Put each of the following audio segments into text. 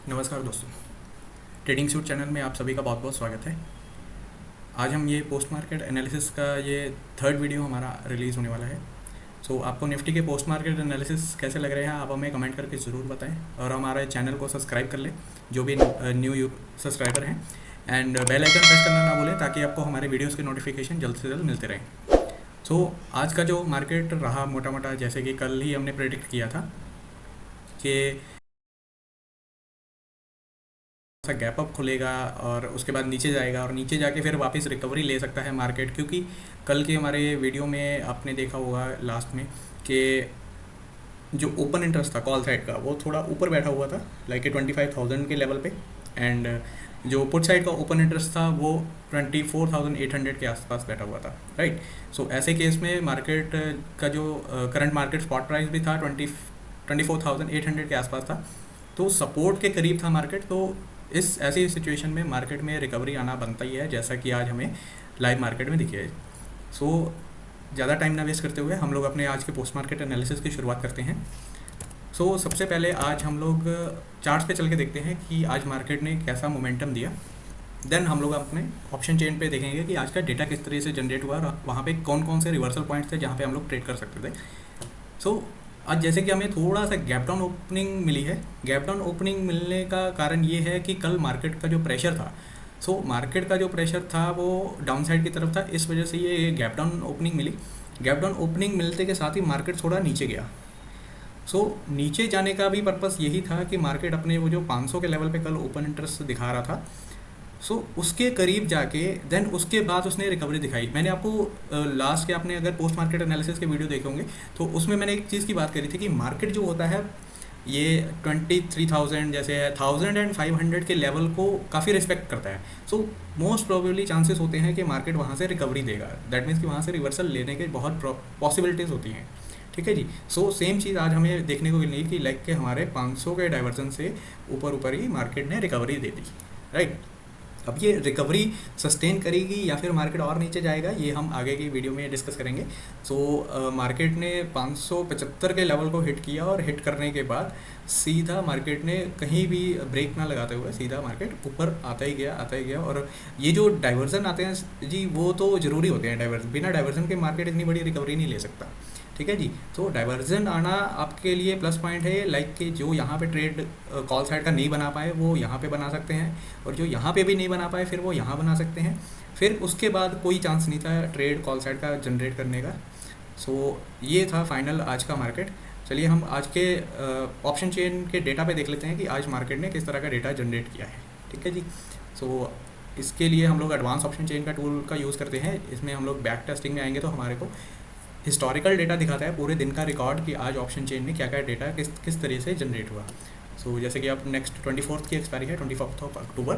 नमस्कार दोस्तों। Trading suit channel में आप सभी का बहुत बहुत स्वागत है। आज हम ये पोस्ट मार्केट एनालिसिस का ये थर्ड वीडियो हमारा रिलीज़ होने वाला है। आपको निफ्टी के पोस्ट मार्केट एनालिसिस कैसे लग रहे हैं आप हमें कमेंट करके ज़रूर बताएं और हमारे चैनल को सब्सक्राइब कर लें जो भी न्यू सब्सक्राइबर हैं, एंड बेल आइकन प्रेस करना ना भूलें ताकि आपको हमारे वीडियोज़ के नोटिफिकेशन जल्द से जल्द मिलते रहें। आज का जो मार्केट रहा मोटा मोटा जैसे कि कल ही हमने प्रेडिक्ट किया था कि सा गैप अप खुलेगा और उसके बाद नीचे जाएगा और नीचे जाके फिर वापस रिकवरी ले सकता है मार्केट, क्योंकि कल के हमारे वीडियो में आपने देखा होगा लास्ट में कि जो ओपन इंटरेस्ट था कॉल साइड का वो थोड़ा ऊपर बैठा हुआ था, लाइक 25,000 के लेवल पे, एंड जो पुट साइड का ओपन इंटरेस्ट था वो 24,800 के आसपास बैठा हुआ था, राइट। ऐसे केस में मार्केट का जो करंट मार्केट स्पॉट प्राइस भी था 24,800 के आसपास था, तो सपोर्ट के करीब था मार्केट। तो इस ऐसी सिचुएशन में मार्केट में रिकवरी आना बनता ही है, जैसा कि आज हमें लाइव मार्केट में दिखे। ज़्यादा टाइम ना वेस्ट करते हुए हम लोग अपने आज के पोस्ट मार्केट एनालिसिस की शुरुआत करते हैं। सबसे पहले आज हम लोग चार्ट्स पे चल के देखते हैं कि आज मार्केट ने कैसा मोमेंटम दिया। देन हम लोग अपने ऑप्शन चेन पे देखेंगे कि आज का डेटा किस तरह से जनरेट हुआ और वहाँ पे कौन कौन से रिवर्सल पॉइंट्स थे जहाँ पे हम लोग ट्रेड कर सकते थे। आज जैसे कि हमें थोड़ा सा गैप डाउन ओपनिंग मिली है। गैप डाउन ओपनिंग मिलने का कारण ये है कि कल मार्केट का जो प्रेशर था, मार्केट का जो प्रेशर था वो डाउन साइड की तरफ था, इस वजह से ये गैप डाउन ओपनिंग मिली। गैप डाउन ओपनिंग मिलते के साथ ही मार्केट थोड़ा नीचे गया। नीचे जाने का भी पर्पस यही था कि मार्केट अपने वो जो 500 के लेवल पे कल ओपन इंटरेस्ट दिखा रहा था, उसके करीब जाके देन उसके बाद उसने रिकवरी दिखाई। मैंने आपको लास्ट के आपने अगर पोस्ट मार्केट एनालिसिस के वीडियो देखे होंगे तो उसमें मैंने एक चीज़ की बात करी थी कि मार्केट जो होता है ये 23,000 जैसे 1,500 के लेवल को काफ़ी रिस्पेक्ट करता है। मोस्ट प्रोबेबली चांसेस होते हैं कि मार्केट वहाँ से रिकवरी देगा। दैट मीन्स कि वहाँ से रिवर्सल लेने के बहुत पॉसिबिलिटीज़ होती हैं, ठीक है जी। सेम चीज़ आज हमें देखने को मिली कि लाइक के हमारे 500 के डाइवर्जन से ऊपर ही मार्केट ने रिकवरी दे दी, राइट। अब ये रिकवरी सस्टेन करेगी या फिर मार्केट और नीचे जाएगा, ये हम आगे की वीडियो में डिस्कस करेंगे। मार्केट ने 575 के लेवल को हिट किया और हिट करने के बाद सीधा मार्केट ने कहीं भी ब्रेक ना लगाते हुए सीधा मार्केट ऊपर आता ही गया। और ये जो डाइवर्जन आते हैं जी वो तो ज़रूरी होते हैं। डाइवर्जन बिना डाइवर्जन के मार्केट इतनी बड़ी रिकवरी नहीं ले सकता, ठीक है जी। डाइवर्जन आना आपके लिए प्लस पॉइंट है, लाइक कि जो यहाँ पे ट्रेड कॉल साइड का नहीं बना पाए वो यहाँ पे बना सकते हैं, और जो यहाँ पे भी नहीं बना पाए फिर वो यहाँ बना सकते हैं। फिर उसके बाद कोई चांस नहीं था ट्रेड कॉल साइड का जनरेट करने का। ये था फाइनल आज का मार्केट। चलिए हम आज के ऑप्शन चेन के डेटा पे देख लेते हैं कि आज मार्केट ने किस तरह का डेटा जनरेट किया है, ठीक है जी। इसके लिए हम लोग एडवांस ऑप्शन चेन का टूल का यूज़ करते हैं। इसमें हम लोग बैक टेस्टिंग में आएंगे तो हमारे को हिस्टोरिकल डेटा दिखाता है पूरे दिन का रिकॉर्ड कि आज ऑप्शन चेन में क्या क्या डेटा किस तरह से जनरेट हुआ। जैसे कि अब नेक्स्ट 24 की एक्सपायरी है 24 अक्टूबर।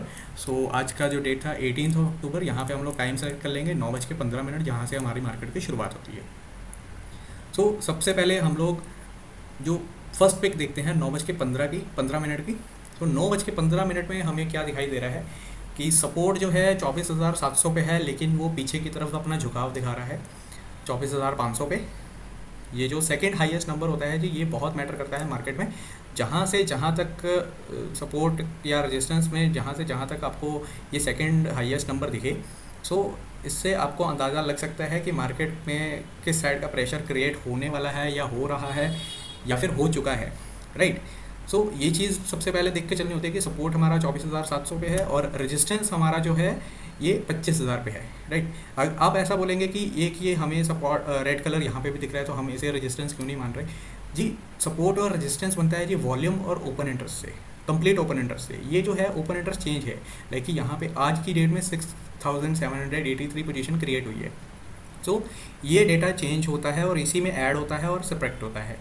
आज का जो डेट था 18 अक्टूबर। यहाँ पे हम लोग टाइम सेलेक्ट कर लेंगे 9:15 जहाँ से हमारी मार्केट की शुरुआत होती है। सबसे पहले हम लोग जो फर्स्ट पिक देखते हैं 9:15 की। 9:15 में हमें क्या दिखाई दे रहा है कि सपोर्ट जो है 24,700 पे है, लेकिन वो पीछे की तरफ अपना झुकाव दिखा रहा है 24,500 पे। ये जो सेकंड हाईएस्ट नंबर होता है जी ये बहुत मैटर करता है मार्केट में। जहाँ से जहाँ तक सपोर्ट या रेजिस्टेंस में जहाँ से जहाँ तक आपको ये सेकंड हाईएस्ट नंबर दिखे, इससे आपको अंदाज़ा लग सकता है कि मार्केट में किस साइड का प्रेशर क्रिएट होने वाला है या हो रहा है या फिर हो चुका है, राइट। ये चीज़ सबसे पहले देख के चलनी होती है कि सपोर्ट हमारा 24,700 पे है और रेजिस्टेंस हमारा जो है ये 25,000 पे है, राइट। आप ऐसा बोलेंगे कि ये हमें सपोर्ट रेड कलर यहाँ पे भी दिख रहा है तो हम इसे रेजिस्टेंस क्यों नहीं मान रहे जी। सपोर्ट और रेजिस्टेंस बनता है जी वॉल्यूम और ओपन इंटरेस्ट से, कंप्लीट ओपन इंटरेस्ट से। ये जो है ओपन इंटरेस्ट चेंज है, लाइक कि यहाँ पे आज की डेट में 6,783 पोजीशन क्रिएट हुई है। ये डेटा चेंज होता है और इसी में ऐड होता है और सब्ट्रैक्ट होता है।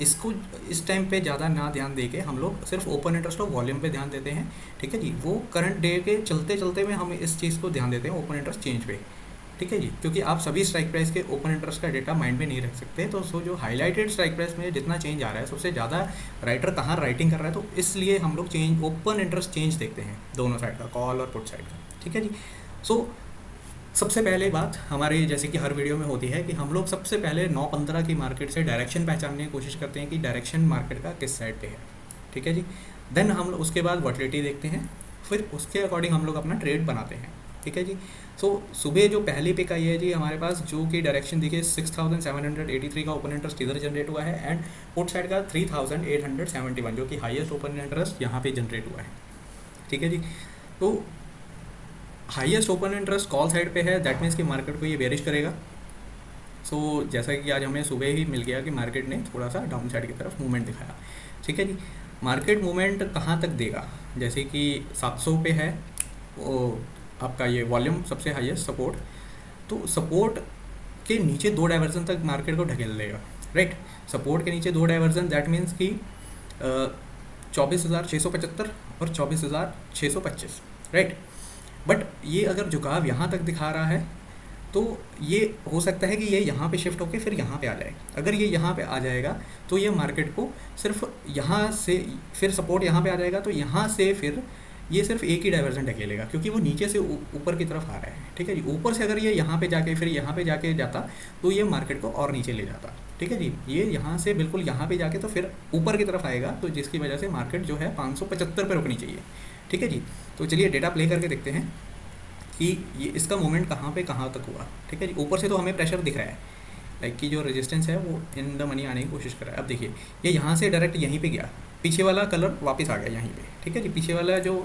इसको इस टाइम पे ज़्यादा ना ध्यान देके हम लोग सिर्फ ओपन इंटरेस्ट और वॉल्यूम पे ध्यान देते हैं, ठीक है जी। वो करंट डे के चलते चलते में हम इस चीज़ को ध्यान देते हैं ओपन इंटरेस्ट चेंज पे, ठीक है जी। क्योंकि आप सभी स्ट्राइक प्राइस के ओपन इंटरेस्ट का डेटा माइंड में नहीं रख सकते। जो हाईलाइटेड स्ट्राइक प्राइस में जितना चेंज आ रहा है सबसे ज़्यादा राइटर कहाँ राइटिंग कर रहा है, तो इसलिए हम लोग चेंज ओपन इंटरेस्ट चेंज देखते हैं दोनों साइड का, कॉल और पुट साइड का, ठीक है जी। सबसे पहले बात हमारे जैसे कि हर वीडियो में होती है कि हम लोग सबसे पहले 9:15 की मार्केट से डायरेक्शन पहचानने की कोशिश करते हैं कि डायरेक्शन मार्केट का किस साइड पे है, ठीक है जी। देन हम लोग उसके बाद वॉलेटिलिटी देखते हैं, फिर उसके अकॉर्डिंग हम लोग अपना ट्रेड बनाते हैं। ठीक है जी। सो सुबह जो पहली पिक आई है जी हमारे पास, जो कि डायरेक्शन देखिए 6783 का ओपन इंटरेस्ट इधर जनरेट हुआ है, एंड पुट साइड का 3871 जो कि हाईएस्ट ओपन इंटरेस्ट यहाँ पे जनरेट हुआ है। ठीक है जी। तो highest open interest call side पे है, दैट मीन्स कि मार्केट को ये बेरिश करेगा। सो जैसा कि आज हमें सुबह ही मिल गया कि मार्केट ने थोड़ा सा डाउन साइड की तरफ मूवमेंट दिखाया। ठीक है जी। मार्केट मूवमेंट कहाँ तक देगा, जैसे कि 700 पे है वो आपका ये वॉल्यूम सबसे हाईएस्ट सपोर्ट, तो सपोर्ट के नीचे 2 डाइवर्जन तक मार्केट को ढकेल देगा। राइट, सपोर्ट के नीचे 2 डाइवर्जन, दैट मीन्स कि 24,675 और 24,625। राइट, बट ये अगर झुकाव यहाँ तक दिखा रहा है तो ये हो सकता है कि ये यहाँ पे शिफ्ट होके फिर यहाँ पे आ जाए। अगर ये यहाँ पे आ जाएगा तो ये मार्केट को सिर्फ यहाँ से, फिर सपोर्ट यहाँ पे आ जाएगा तो यहाँ से फिर ये सिर्फ एक ही डाइवर्जन ढकेलेगा, क्योंकि वो नीचे से ऊपर की तरफ आ रहा है। ठीक है जी। ऊपर से अगर ये यहाँ पे जाके फिर यहाँ पे जाके जाता तो ये मार्केट को और नीचे ले जाता। ठीक है जी। ये यहाँ से बिल्कुल यहाँ पे जाके तो फिर ऊपर की तरफ आएगा, तो जिसकी वजह से मार्केट जो है 575 पे रुकनी चाहिए। ठीक है जी। तो चलिए डेटा प्ले करके देखते हैं कि ये इसका मूवमेंट कहाँ तक हुआ। ठीक है जी। ऊपर से तो हमें प्रेशर दिख रहा है, लाइक कि जो रेजिस्टेंस है वो इन द मनी आने की कोशिश कर रहा है। अब देखिए ये यहाँ से डायरेक्ट यहीं पे गया, पीछे वाला कलर वापस आ गया यहीं पे। ठीक है जी। पीछे वाला जो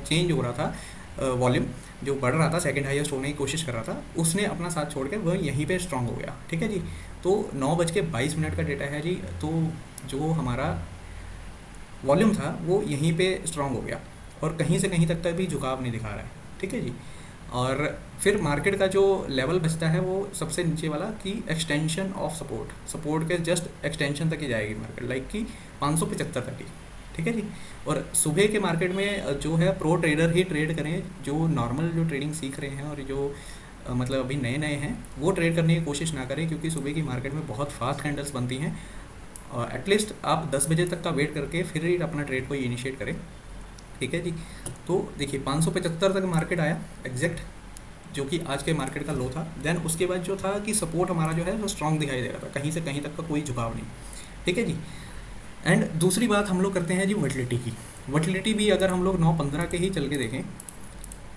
चेंज हो रहा था, वॉल्यूम जो बढ़ रहा था, सेकंड हाईएस्ट होने की कोशिश कर रहा था, उसने अपना साथ छोड़ के वह यहीं पे स्ट्रांग हो गया। ठीक है जी। तो 9:22 का डेटा है जी, तो जो हमारा वॉल्यूम था वो यहीं पे स्ट्रांग हो गया और कहीं से कहीं तक का भी झुकाव नहीं दिखा रहा है। ठीक है जी। और फिर मार्केट का जो लेवल बचता है वो सबसे नीचे वाला कि एक्सटेंशन ऑफ सपोर्ट के जस्ट एक्सटेंशन तक ही जाएगी मार्केट, लाइक कि 575 तक ही। ठीक है जी। और सुबह के मार्केट में जो है प्रो ट्रेडर ही ट्रेड करें, जो नॉर्मल जो ट्रेडिंग सीख रहे हैं और जो मतलब अभी नए नए हैं वो ट्रेड करने की कोशिश ना करें, क्योंकि सुबह की मार्केट में बहुत फास्ट कैंडल्स बनती हैं। और एटलीस्ट आप 10 बजे तक का वेट करके फिर ही अपना ट्रेड को इनिशिएट करें। ठीक है जी। तो देखिए 575 तक मार्केट आया एग्जैक्ट, जो कि आज के मार्केट का लो था। देन उसके बाद जो था कि सपोर्ट हमारा जो है वो स्ट्रांग दिखाई दे रहा था, कहीं से कहीं तक का कोई झुकाव नहीं। ठीक है जी। एंड दूसरी बात हम लोग करते हैं जी वॉलेटिलिटी की। वॉलेटिलिटी भी अगर हम लोग 9:15 के ही चल के देखें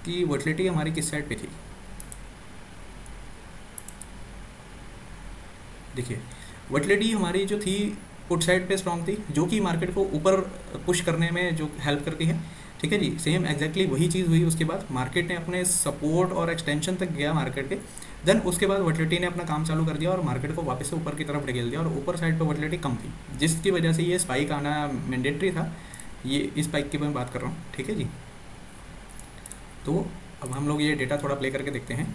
कि वॉलेटिलिटी हमारी किस साइड पे थी। देखिए वॉलेटिलिटी हमारी जो थी पुट साइड पे स्ट्रांग थी, जो कि मार्केट को ऊपर पुश करने में जो हेल्प करती है। ठीक है जी। सेम एग्जैक्टली वही चीज़ हुई। उसके बाद मार्केट ने अपने सपोर्ट और एक्सटेंशन तक गया मार्केट के, देन उसके बाद वॉलेटिलिटी ने अपना काम चालू कर दिया और मार्केट को वापस से ऊपर की तरफ ढकेल दिया, और ऊपर साइड पे वॉलेटिलिटी कम थी, जिसकी वजह से ये स्पाइक आना मैंडेटरी था। ये इस स्पाइक की मैं बात कर रहा हूँ। ठीक है जी। तो अब हम लोग ये डेटा थोड़ा प्ले करके देखते हैं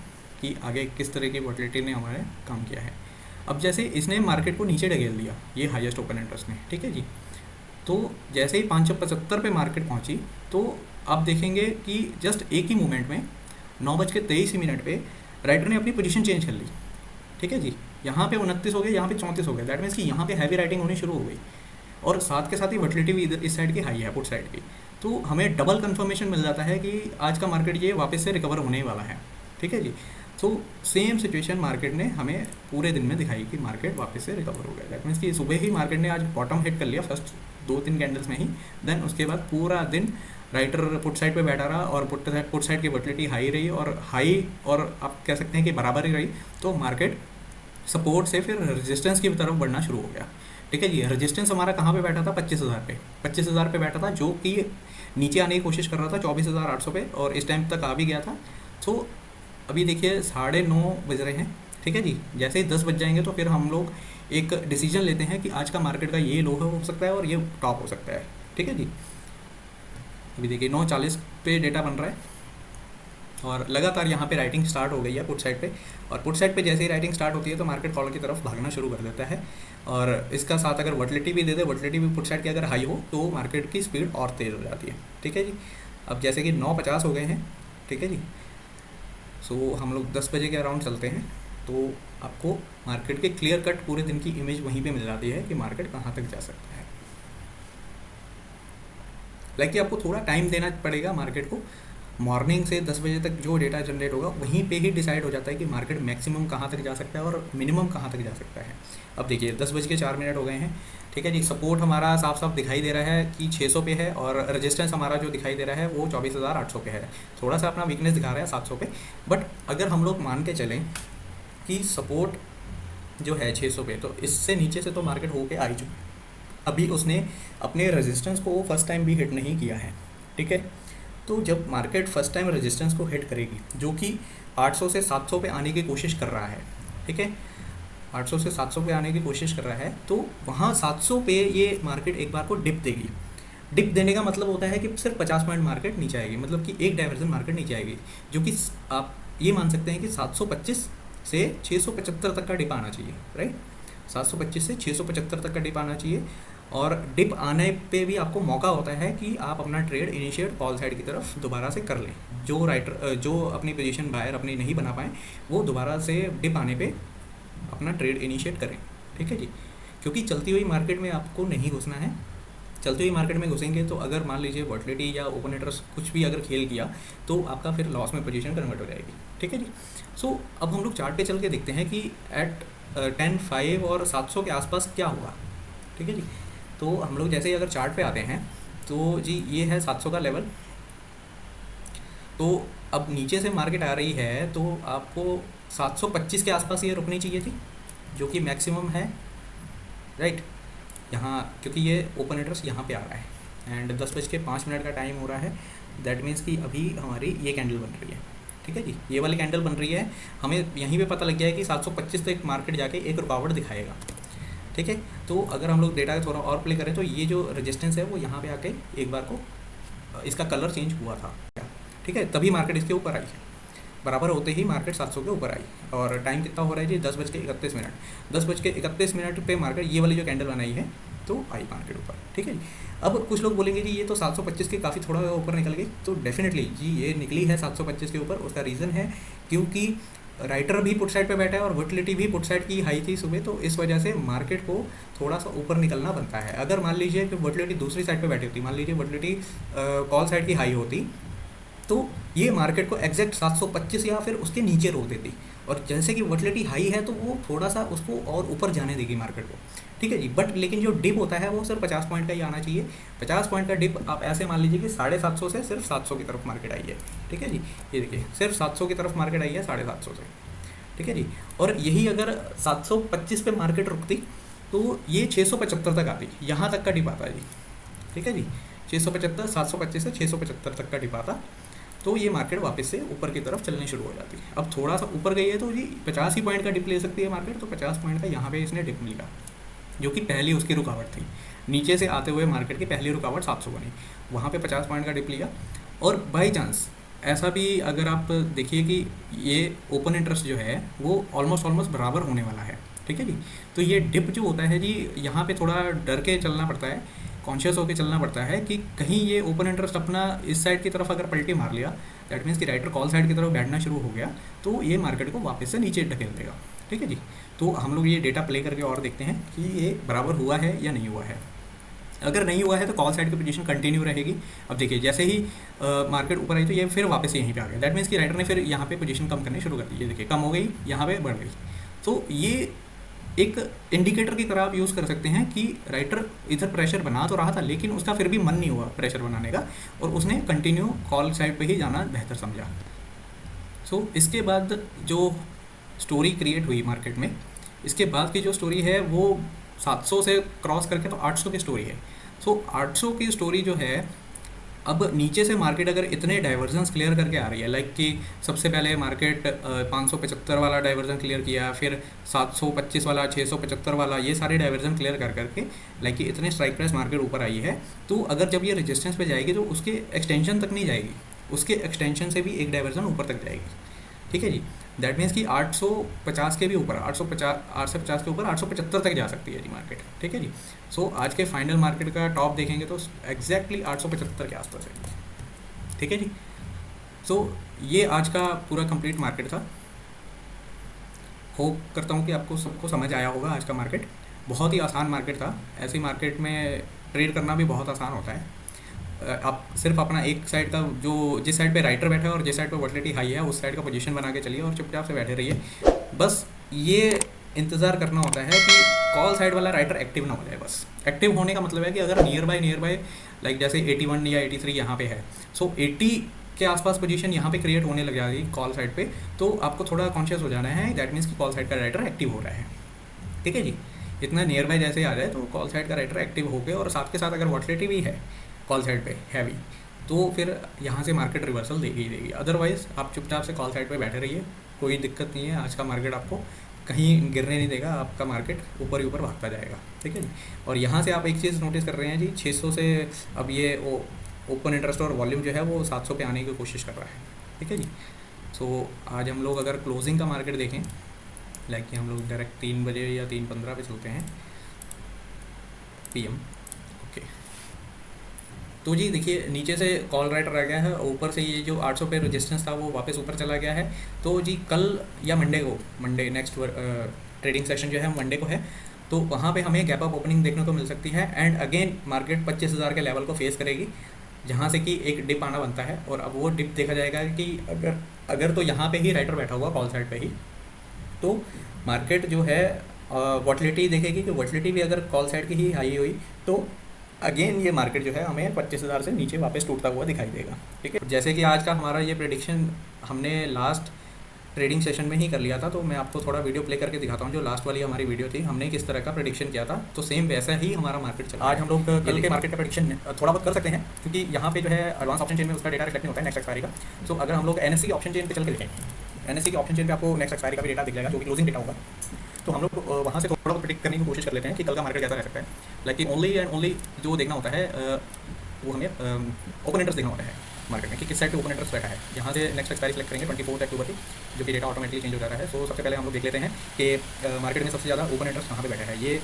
कि आगे किस तरह की वॉलेटिलिटी ने हमारे काम किया है। अब जैसे इसने मार्केट को नीचे ढकेल दिया ये हाईएस्ट ओपन इंटरेस्ट ने। ठीक है जी। तो जैसे ही 575 पे मार्केट पहुंची तो आप देखेंगे कि जस्ट एक ही मोमेंट में 9:23 पे राइटर ने अपनी पोजीशन चेंज कर ली। ठीक है जी। यहाँ पे 29 हो गए, यहाँ पे 34 हो गए, दैट मीन्स कि यहाँ पे हैवी राइटिंग होनी शुरू हो गई, और साथ के साथ ही वॉलेटिलिटी भी इधर इस साइड की हाई है, पुट साइड की। तो हमें डबल कंफर्मेशन मिल जाता है कि आज का मार्केट ये वापस से रिकवर होने वाला है। ठीक है जी। तो सेम सिचुएशन मार्केट ने हमें पूरे दिन में दिखाई कि मार्केट वापस से रिकवर हो गया। दैट मीन्स कि सुबह ही मार्केट ने आज बॉटम हिट कर लिया फर्स्ट 2-3 कैंडल्स में ही, देन उसके बाद पूरा दिन राइटर पुट साइड पे बैठा रहा और पुट साइड की वॉलेटिलिटी हाई रही, और आप कह सकते हैं कि बराबर ही रही। तो मार्केट सपोर्ट से फिर रेजिस्टेंस की तरफ बढ़ना शुरू हो गया। ठीक है जी। रेजिस्टेंस हमारा कहाँ पे बैठा था, 25,000 पे, 25,000 पे बैठा था, जो कि नीचे आने की कोशिश कर रहा था 24,800 पे, और इस टाइम तक आ भी गया था। तो अभी देखिए 9:30 बज रहे हैं। ठीक है जी। जैसे ही 10 बज जाएंगे तो फिर हम लोग एक डिसीजन लेते हैं कि आज का मार्केट का ये लो हो सकता है और ये टॉप हो सकता है। ठीक है जी। अभी देखिए 9:40 पे डेटा बन रहा है और लगातार यहाँ पे राइटिंग स्टार्ट हो गई है पुट साइड पे, और पुट साइड पे जैसे ही राइटिंग स्टार्ट होती है तो मार्केट कॉल की तरफ भागना शुरू कर देता है। और इसका साथ अगर वॉलेटिलिटी भी दे दे, वॉलेटिलिटी भी पुट साइड की अगर हाई हो तो मार्केट की स्पीड और तेज़ हो जाती है। ठीक है जी। अब जैसे कि 9:50 हो गए हैं। ठीक है जी। सो हम लोग 10 बजे के अराउंड चलते हैं, तो आपको मार्केट के क्लियर कट पूरे दिन की इमेज वहीं पे मिल जाती है कि मार्केट कहाँ तक जा सकता है। लाइक कि आपको थोड़ा टाइम देना पड़ेगा मार्केट को। मॉर्निंग से 10 बजे तक जो डेटा जनरेट होगा वहीं पे ही डिसाइड हो जाता है कि मार्केट मैक्सिमम कहाँ तक जा सकता है और मिनिमम कहाँ तक जा सकता है। अब देखिए 10:04 हो गए हैं, ठीक है जी। सपोर्ट हमारा साफ साफ दिखाई दे रहा है कि 600 पे है, और रेजिस्टेंस हमारा जो दिखाई दे रहा है वो 24,800 पे है। थोड़ा सा अपना वीकनेस दिखा रहा है 700 पे, बट अगर हम लोग मान के चलें कि सपोर्ट जो है 600 पे, तो इससे नीचे से तो मार्केट होके आई चुकी, अभी उसने अपने रेजिस्टेंस को फर्स्ट टाइम भी हिट नहीं किया है, ठीक है। तो जब मार्केट फर्स्ट टाइम रेजिस्टेंस को हिट करेगी, जो कि 800 से 700 पे आने की कोशिश कर रहा है, ठीक है, 800 से 700 पे आने की कोशिश कर रहा है, तो वहाँ 700 पे ये मार्केट एक बार को डिप देगी। डिप देने का मतलब होता है कि सिर्फ 50 पॉइंट मार्केट नीचे आएगी, मतलब कि एक डाइवर्जन मार्केट नीचे आएगी, जो कि आप ये मान सकते हैं कि 725 से 675 तक का डिप आना चाहिए, राइट। 725 से 675 तक का डिप आना चाहिए, और डिप आने पे भी आपको मौका होता है कि आप अपना ट्रेड इनिशिएट कॉल साइड की तरफ दोबारा से कर लें। जो राइटर जो अपनी पोजीशन बायर अपनी नहीं बना पाए, वो दोबारा से डिप आने पे अपना ट्रेड इनिशिएट करें, ठीक है जी। क्योंकि चलती हुई मार्केट में आपको नहीं घुसना है। चलती हुई मार्केट में घुसेंगे तो अगर मान लीजिए वॉलेटिलिटी या ओपन इंटरेस्ट कुछ भी अगर खेल किया, तो आपका फिर लॉस में पोजीशन कन्वर्ट हो जाएगी, ठीक है जी। सो अब हम लोग चार्ट पे चल के देखते हैं कि एट 10, 5 और 700 के आसपास क्या हुआ, ठीक है जी। तो हम लोग जैसे ही अगर चार्ट पे आते हैं, तो जी ये है 700 का लेवल। तो अब नीचे से मार्केट आ रही है, तो आपको 725 के आसपास ये रुकनी चाहिए थी, जो कि मैक्सिमम है, राइट। यहाँ क्योंकि ये ओपन इंटरेस्ट यहाँ पे आ रहा है एंड 10:05 का टाइम हो रहा है, दैट मीन्स कि अभी हमारी ये कैंडल बन रही है, ठीक है जी। ये वाली कैंडल बन रही है, हमें यहीं पे पता लग गया है कि 725 तक मार्केट जाके एक रुकावट दिखाएगा, ठीक है। तो अगर हम लोग डेटा थोड़ा और प्ले करें, तो ये जो रेजिस्टेंस है वो यहाँ पे आके एक बार को इसका कलर चेंज हुआ था, ठीक है, तभी मार्केट इसके ऊपर आई है। बराबर होते ही मार्केट 700 के ऊपर आई, और टाइम कितना हो रहा है जी 10:31। 10:31 पे मार्केट ये वाली जो कैंडल बनाई है तो आई मार्केट ऊपर, ठीक है जी। अब कुछ लोग बोलेंगे जी ये तो 725 के काफ़ी थोड़ा ऊपर निकल गई, तो डेफिनेटली जी ये निकली है 725 के ऊपर। उसका रीज़न है क्योंकि राइटर भी पुट साइड पे बैठा है और वोलेटिलिटी भी पुट साइड की हाई थी सुबह, तो इस वजह से मार्केट को थोड़ा सा ऊपर निकलना बनता है। अगर मान लीजिए कि वोलेटिलिटी दूसरी साइड पे बैठी होती, मान लीजिए वोलेटिलिटी कॉल साइड की हाई होती, तो ये मार्केट को एग्जैक्ट 725 या फिर उसके नीचे रोक देती, और जैसे कि वोलेटिलिटी हाई है तो वो थोड़ा सा उसको और ऊपर जाने देगी मार्केट को, ठीक है जी। बट लेकिन जो डिप होता है वो सिर्फ 50 पॉइंट का ही आना चाहिए। 50 पॉइंट का डिप आप ऐसे मान लीजिए कि 750 से सिर्फ 700 की तरफ मार्केट आई है, ठीक है जी। ये देखिए सिर्फ 700 की तरफ मार्केट आई है 750 से, ठीक है जी। और यही अगर 725 पे मार्केट रुकती तो ये 675 तक आती, यहाँ तक का डिप आता है जी, ठीक है जी। 675, 725 से 675 तक का डिप आता, तो ये मार्केट वापस से ऊपर की तरफ चलनी शुरू हो जाती है। अब थोड़ा सा ऊपर गई है तो जी 50 ही पॉइंट का डिप ले सकती है मार्केट, तो 50 पॉइंट का यहाँ पे इसने डिप मिला, जो कि पहली उसकी रुकावट थी। नीचे से आते हुए मार्केट की पहली रुकावट 700 बनी, वहाँ पे 50 पॉइंट का डिप लिया। और बाई चांस ऐसा भी अगर आप देखिए कि ये ओपन इंटरेस्ट जो है वो ऑलमोस्ट बराबर होने वाला है, ठीक है जी। तो ये डिप जो होता है जी, यहाँ पे थोड़ा डर के चलना पड़ता है, कॉन्शियस होकर चलना पड़ता है कि कहीं ये ओपन इंटरेस्ट अपना इस साइड की तरफ अगर पलटी मार लिया, दैट मीन्स कि राइटर कॉल साइड की तरफ बैठना शुरू हो गया, तो ये मार्केट को वापस से नीचे ढकेल देगा, ठीक है जी। तो हम लोग ये डेटा प्ले करके और देखते हैं कि ये बराबर हुआ है या नहीं हुआ है। अगर नहीं हुआ है तो कॉल साइड की पोजीशन कंटिन्यू रहेगी। अब देखिए जैसे ही मार्केट ऊपर आई तो ये फिर वापस यहीं पे आ गया, दैट मीन्स कि राइटर ने फिर यहाँ पे पोजीशन कम करनी शुरू कर दी। ये देखिए कम हो गई, यहाँ पे बढ़ गई। तो ये एक इंडिकेटर की तरह आप यूज़ कर सकते हैं कि राइटर इधर प्रेशर बना तो रहा था, लेकिन उसका फिर भी मन नहीं हुआ प्रेशर बनाने का, और उसने कंटिन्यू कॉल साइड पे ही जाना बेहतर समझा। सो इसके बाद जो स्टोरी क्रिएट हुई मार्केट में, इसके बाद की जो स्टोरी है वो 700 से क्रॉस करके तो 800 की स्टोरी है। सो 800 की स्टोरी जो है, अब नीचे से मार्केट अगर इतने डाइवर्जन्स क्लियर करके आ रही है, लाइक कि सबसे पहले मार्केट 575 वाला डाइवर्जन क्लियर किया, फिर 725 वाला, 675 वाला, ये सारे डाइवर्जन क्लियर कर करके लाइक कि इतने स्ट्राइक प्राइस मार्केट ऊपर आई है, तो अगर जब ये रेजिस्टेंस पे जाएगी तो उसके एक्सटेंशन तक नहीं जाएगी, उसके एक्सटेंशन से भी एक डाइवर्जन ऊपर तक जाएगी, ठीक है जी। दैट मीन्स कि 850 के भी ऊपर, 850 के ऊपर 875 तक जा सकती है जी मार्केट, ठीक है जी। सो आज के फाइनल मार्केट का टॉप देखेंगे तो एग्जैक्टली 875 के आसपास है, ठीक है जी। सो ये आज का पूरा कंप्लीट मार्केट था। होप करता हूँ कि आपको सबको समझ आया होगा। आज का मार्केट बहुत ही आसान मार्केट था। ऐसी मार्केट में ट्रेड करना भी बहुत आसान होता है। आप सिर्फ अपना एक साइड का जो जिस साइड पे राइटर बैठा है और जिस साइड पे वॉलेटिलिटी हाई है उस साइड का पोजीशन बना के चलिए और चुपचाप से बैठे रहिए। बस ये इंतज़ार करना होता है कि कॉल साइड वाला राइटर एक्टिव ना हो जाए। बस एक्टिव होने का मतलब है कि अगर नियर बाय लाइक जैसे 81 या 83 यहाँ पे है, सो 80 के आसपास पोजीशन यहाँ पे क्रिएट होने लग जाएगी कॉल साइड पे, तो आपको थोड़ा कॉन्शियस हो जाना है, दैट मीन्स कि कॉल साइड का राइटर एक्टिव हो रहा है। ठीक है जी, इतना नियर बाय जैसे आ जाए तो कॉल साइड का राइटर एक्टिव हो गए और साथ के साथ अगर वॉलेटिलिटी भी है कॉल साइड पे हैवी, तो फिर यहाँ से मार्केट रिवर्सल देगी ही देगी। अदरवाइज आप चुपचाप से कॉल साइड पे बैठे रहिए, कोई दिक्कत नहीं है। आज का मार्केट आपको कहीं गिरने नहीं देगा, आपका मार्केट ऊपर ही ऊपर भागता जाएगा। ठीक है जी, और यहाँ से आप एक चीज़ नोटिस कर रहे हैं जी, 600 से अब ये ओपन इंटरेस्ट और वॉल्यूम जो है वो 700 पे आने की कोशिश कर रहा है। ठीक है जी, सो आज हम लोग अगर क्लोजिंग का मार्केट देखें, लाइक कि हम लोग डायरेक्ट 3 बजे या 3:15 पे चलते हैं PM। ओके, तो जी देखिए नीचे से कॉल राइटर आ गया है, ऊपर से ये जो 800 पे रेजिस्टेंस था वो वापस ऊपर चला गया है। तो जी कल या मंडे नेक्स्ट ट्रेडिंग सेशन जो है मंडे को है, तो वहाँ पे हमें गैप अप ओपनिंग देखने को मिल सकती है। एंड अगेन मार्केट 25,000 के लेवल को फेस करेगी, जहाँ से कि एक डिप आना बनता है। और अब वो डिप देखा जाएगा कि अगर तो यहाँ पे ही राइटर बैठा हुआ कॉल साइड पे ही, तो मार्केट जो है वॉलेटिलिटी देखेगी कि वॉलेटिलिटी भी अगर कॉल साइड की ही हाई हुई तो अगेन ये मार्केट जो है हमें 25,000 से नीचे वापस टूटता हुआ दिखाई देगा। ठीक है, जैसे कि आज का हमारा ये प्रेडिक्शन हमने लास्ट ट्रेडिंग सेशन में ही कर लिया था, तो मैं आपको थोड़ा वीडियो प्ले करके दिखाता हूँ। जो लास्ट वाली हमारी वीडियो थी, हमने किस तरह का प्रेडिक्शन किया था, तो सेम वैसा ही हमारा मार्केट चला। आज हम लोग कल के मार्केट का प्रेडिक्शन थोड़ा बहुत कर सकते हैं, क्योंकि यहाँ पे जो है एडवांस ऑप्शन चेन में उसका डेटा रिफ्लेक्ट नहीं होता है नेक्स्ट एक्सपायरी का। सो अगर हम लोग NSE के ऑप्शन चेन पे चल के देखें, NSE के ऑप्शन चेन पे आपको नेक्स्ट एक्सपायरी का भी डेटा दिख जाएगा, जो कि क्लोजिंग डेटा होगा। तो हम लोग वहाँ से थोड़ा बहुत प्रेडिक्ट करने की कोशिश कर लेते हैं कि कल का मार्केट कैसा रह सकता है। लेकिन ओनली एंड ओनली जो देखना होता है वो हमें ओपन इंटरेस्ट देखना होता है मार्केट में, कि किस साइड पे ओपन इंटरेस्ट बैठा है। यहाँ से नेक्स्ट एक्सपायरी सेलेक्ट करेंगे 24 अक्टूबर की, जो कि डेटा ऑटोमेटिकली चेंज हो जाता है। सो सबसे पहले हम लोग देख लेते हैं कि मार्केट में सबसे ज़्यादा ओपन इंटरेस्ट कहाँ पे बैठा है। ये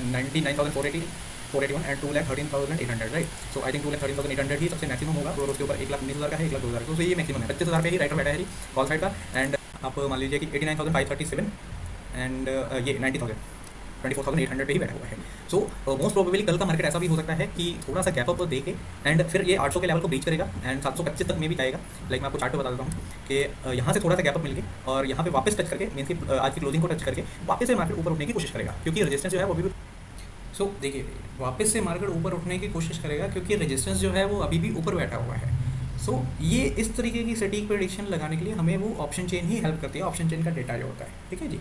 99,481 and 2,13,800, right. So I think 2,13,800 ही सबसे मैक्सिमम होगा, और उसके ऊपर 1,19,000 का है, 1,02,000 का, तो ये मैक्सिमम है। 25,000 पे ही राइटर बैठा है जी कॉल साइड का। एंड आप मान लीजिए कि 89,537 एंड ये 24,800 पे ही बैठा हुआ है। सो मोस्ट प्रोबेबली कल का मार्केट ऐसा भी हो सकता है कि थोड़ा सा गैप अप दे के एंड फिर ये 800 के लेवल को ब्रीच करेगा एंड 725 तक में भी जाएगा। लाइक मैं आपको चार्ट पे बता देता हूँ कि यहाँ से थोड़ा सा गैप अप मिल के और यहाँ पे वापस टच करके, मीन्स कि आज की क्लोजिंग को टच करके वापस से मार्केट ऊपर उठने की कोशिश करेगा, क्योंकि रेजिस्टेंस जो है वो भी सो देखिए वापस से मार्केट ऊपर उठने की कोशिश करेगा, क्योंकि रेजिस्टेंस जो है वो अभी भी ऊपर बैठा हुआ है। सो ये इस तरीके की सटीक प्रेडिक्शन लगाने के लिए हमें वो ऑप्शन चेन ही हेल्प करती है, ऑप्शन चेन का डेटा जो होता है। ठीक है जी,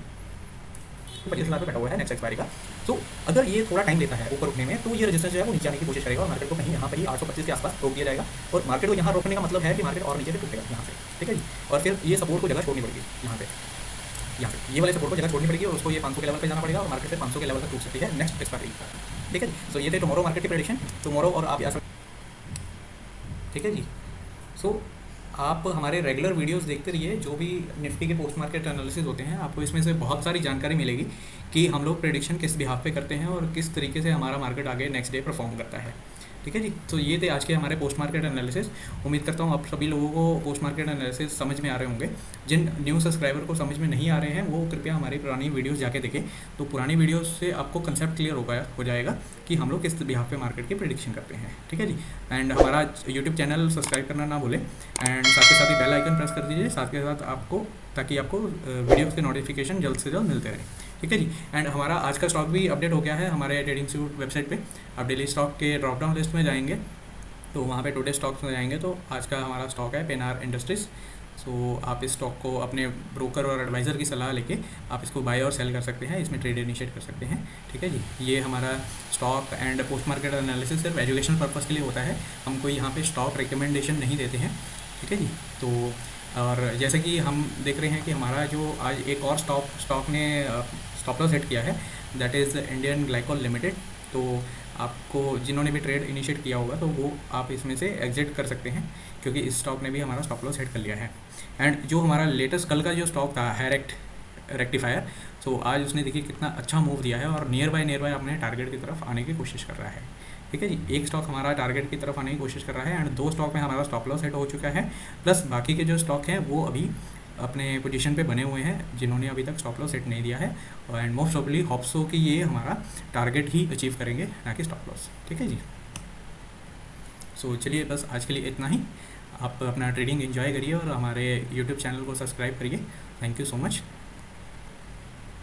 25,000 पे बैठा हुआ है नेक्स्ट एक्सपायरी का। तो अगर ये थोड़ा टाइम लेता है ऊपर उठने में, तो ये रेजिस्टेंस जो है वो नीचे आने की कोशिश करेगा और मार्केट को कहीं यहाँ पर ही 825 के आसपास रोक दिया जाएगा। और मार्केट को यहाँ रोकने का मतलब है कि मार्केट और नीचे से टूटेगा यहाँ से। ठीक है जी, और फिर ये सपोर्ट को जगह छोड़नी पड़ेगी, यहाँ पे ये वाले सपोर्ट को जगह छोड़नी पड़ेगी और उसको ये 500 के लेवल पे जाना पड़ेगा और मार्केट से 500 के लेवल तक टूट सकती है नेक्स्ट एक्सपायरी। ठीक है जी, सो ये थे टुमारो मार्केट की प्रेडिक्शन टुमारो, और आप ठीक है जी। सो आप हमारे रेगुलर वीडियोस देखते रहिए, जो भी निफ्टी के पोस्ट मार्केट एनालिसिस होते हैं, आपको इसमें से बहुत सारी जानकारी मिलेगी कि हम लोग प्रेडिक्शन किस बिहाफ पे करते हैं और किस तरीके से हमारा मार्केट आगे नेक्स्ट डे परफॉर्म करता है। ठीक है जी, तो ये थे आज के हमारे पोस्ट मार्केट एनालिसिस। उम्मीद करता हूँ आप सभी लोगों को पोस्ट मार्केट एनालिसिस समझ में आ रहे होंगे। जिन न्यू सब्सक्राइबर को समझ में नहीं आ रहे हैं वो कृपया हमारी पुरानी वीडियोस जाके देखें, तो पुरानी वीडियोस से आपको कंसेप्ट क्लियर हो जाएगा कि हम लोग किस बिहाफ पे मार्केट की प्रेडिक्शन करते हैं। ठीक है जी, एंड हमारा यूट्यूब चैनल सब्सक्राइब करना ना भूलें एंड साथ के साथ ही बेल आइकन प्रेस कर दीजिए साथ के साथ आपको, ताकि आपको वीडियोज़ के नोटिफिकेशन जल्द से जल्द मिलते रहें। ठीक है जी, एंड हमारा आज का स्टॉक भी अपडेट हो गया है हमारे ट्रेडिंग इंस्टीट्यूट वेबसाइट पे। आप डेली स्टॉक के ड्रॉप डाउन लिस्ट में जाएंगे तो वहाँ पे टुडे स्टॉक्स में जाएंगे तो आज का हमारा स्टॉक है पेनार इंडस्ट्रीज़। सो आप इस स्टॉक को अपने ब्रोकर और एडवाइज़र की सलाह लेके आप इसको बाय और सेल कर सकते हैं, इसमें ट्रेड इनिशिएट कर सकते हैं। ठीक है जी, ये हमारा stock and post market analysis सिर्फ एजुकेशनल पर्पज़ के लिए होता है, हम कोई यहाँ पे स्टॉक रिकमेंडेशन नहीं देते हैं। ठीक है जी, तो और जैसे कि हम देख रहे हैं कि हमारा जो आज एक और स्टॉक ने स्टॉप लॉस सेट किया है, that is Indian glycol limited. तो आपको जिन्होंने भी ट्रेड इनिशिएट किया होगा तो वो आप इसमें से एग्जिट कर सकते हैं, क्योंकि इस स्टॉक ने भी हमारा स्टॉप लॉस सेट कर लिया है। एंड जो हमारा लेटेस्ट कल का जो स्टॉक था हैरेक्ट रेक्टिफायर, तो आज उसने देखिए कितना अच्छा मूव दिया है और नियर बाय अपने टारगेट की तरफ आने की कोशिश कर रहा है। ठीक है जी, एक स्टॉक हमारा टारगेट की तरफ आने की कोशिश कर रहा है एंड 2 स्टॉक में हमारा स्टॉप लॉस सेट हो चुका है, प्लस बाकी के जो स्टॉक हैं वो अभी अपने पोजीशन पे बने हुए हैं जिन्होंने अभी तक स्टॉप लॉस सेट नहीं दिया है। एंड मोस्ट प्रोबेबली होप्सो कि ये हमारा टारगेट ही अचीव करेंगे, ना कि स्टॉप लॉस। ठीक है जी, सो चलिए बस आज के लिए इतना ही। आप अपना ट्रेडिंग एंजॉय करिए और हमारे यूट्यूब चैनल को सब्सक्राइब करिए। Thank you so much.